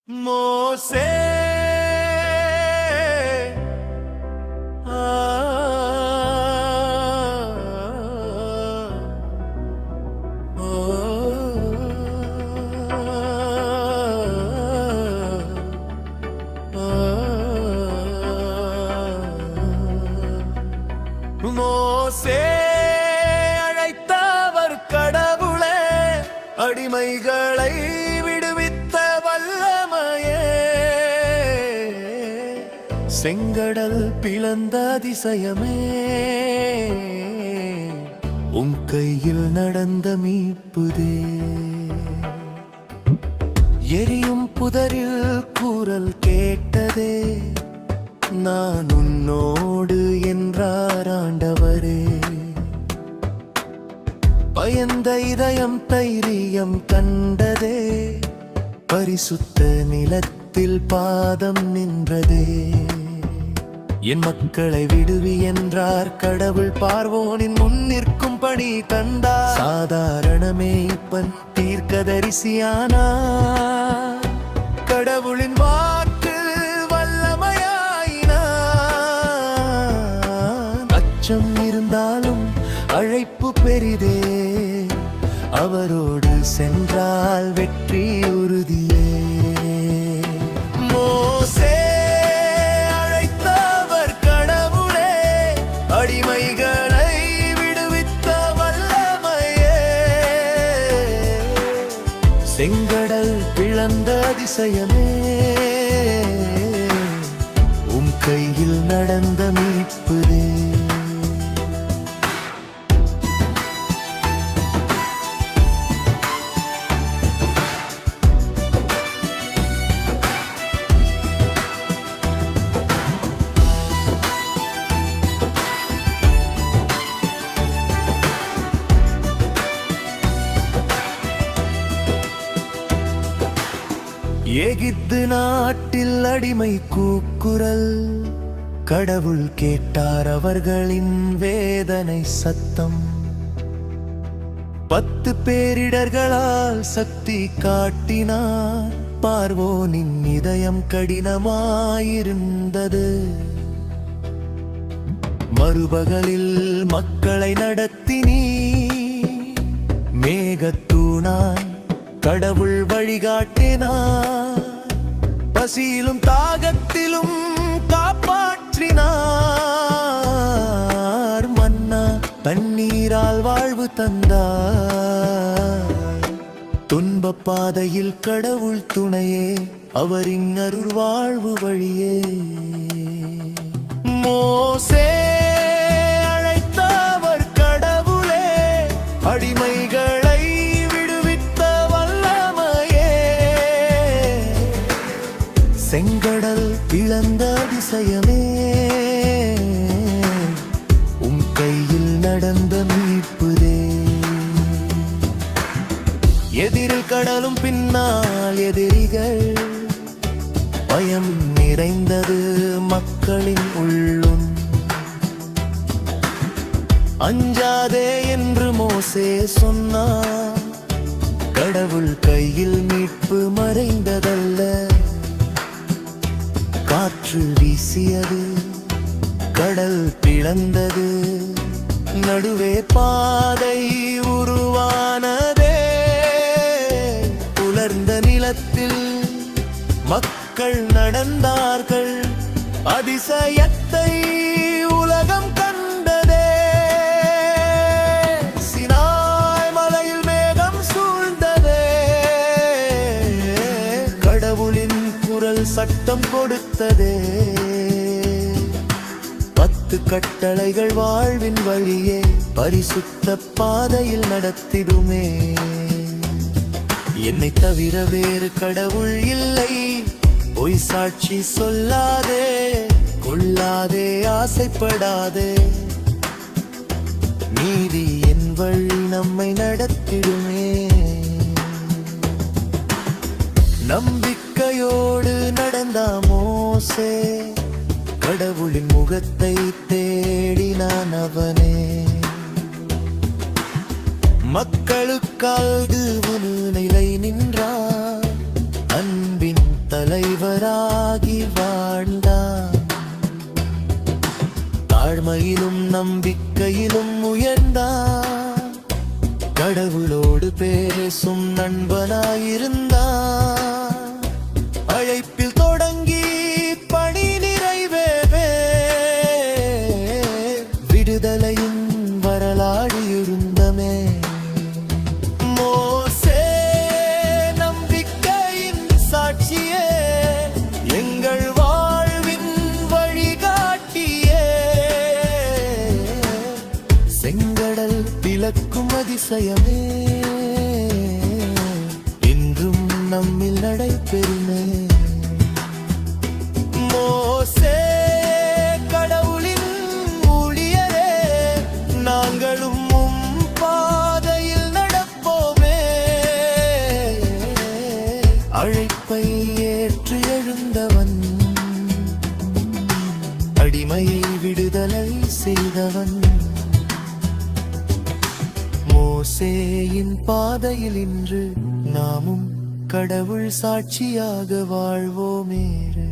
மோசே மோசே அழைத்தவர் கடவுளே அடிமைகளை விடுவித்த வல்லமையே செங்கடல் பிளந்த அதிசயமே உன் கையில் நடந்த மீட்புதே எரியும் புதரில் கூறல் கேட்டதே நான் உன்னோடு என்றார் ஆண்டவரே பயந்த இதயம் தைரியம் கண்டதே பரிசுத்த நிலத்தில் பாதம் நின்றதே என் மக்களை விடுவி என்றார் கடவுள் பார்வோனின் முன் நிற்கும் பணி தந்தார் சாதாரணமே இப்பன் தீர்க்கதரிசியானா கடவுளின் வாக்கு வல்லமையாயினா அச்சம் இருந்தாலும் அழைப்பு பெரிதே அவரோடு சென்றால் வெற்றி உறுதியே மோசே அழைத்தவர் கடவுளே அடிமைகளை விடுவித்த வல்லமையே செங்கடல் பிளந்த அதிசயமே உம் கையில் நடந்த மீட்புதே எகிப்து நாட்டில் அடிமை கூக்குரல் கடவுள் கேட்டார் அவர்களின் வேதனை சத்தம் 10 பேரிடர்களால் சக்தி காட்டினார் பார்வோனின் இதயம் கடினமாயிருந்தது மறுபகலில் மக்களை நடத்தினீ மேகத்தூணாய் கடவுள் வழிகாட்டினார் பசியிலும் தாகத்திலும் காப்பாற்றினார் மன்னா தண்ணீரால் வாழ்வு தந்தார் துன்ப பாதையில் கடவுள் துணையே அவரின் அருள் வாழ்வு வழியே மோசே அழைத்தவர் கடவுளே அடிமைகளை செங்கடல் பிளந்த அதிசயமே உம் கையில் நடந்த மீட்புதே எதிரில் கடலும் பின்னால் எதிரிகள் பயம் நிறைந்தது மக்களின் உள்ளும் அஞ்சாதே என்று மோசே சொன்னார் கடவுள் கையில் மீட்பு மறைந்ததல்ல காற்று வீசியது கடல் பிளந்தது நடுவே பாதை உருவானதே உலர்ந்த நிலத்தில் மக்கள் நடந்தார்கள் அதிசயத்தை உலகம் கண்டதே சினாய் மலையில் மேகம் சூழ்ந்ததே கடவுளின் குரல் சட்டம் கொடுத்ததே 10 கட்டளைகள் வாழ்வின் வழியே பரிசுத்த பாதையில் நடத்திடுமே என்னை தவிர வேறு கடவுள் இல்லை பொய் சாட்சி சொல்லாதே கொள்ளாதே ஆசைப்படாதே நீதி என் வழி நம்மை நடத்திடுமே நம்பிக்கையோடு நடந்த மோசே கடவுளின் முகத்தை தேடினான் அவனே மக்களுக்காக நிலை நின்றார் அன்பின் தலை தலைவராகி வாழ்ந்தான். தாழ்மையிலும் நம்பிக்கையிலும் உயர்ந்தான். கடவுளோடு பேசும் நண்பனாயிருந்தான். அழைப்பில் தொடங்கி பணி நிறைவேவே விடுதலையின் வரலாறு இருந்தமே. மோசே நம்பிக்கையின் சாட்சியே, எங்கள் வாழ்வின் வழிகாட்டியே. செங்கடல் பிளக்கும் அதிசயமே, இன்றும் நம்மில் நடைபெறுமே. மோசே கடவுளின் ஊழியரே, நாங்களும் உம் பாதையில் நடப்போமே. அழைப்பை ஏற்று எழுந்தவன், அடிமையை விடுதலை செய்தவன். மோசேயின் பாதையில் இன்று நாமும் கடவுள் சாட்சியாக வாழ்வோமேறு.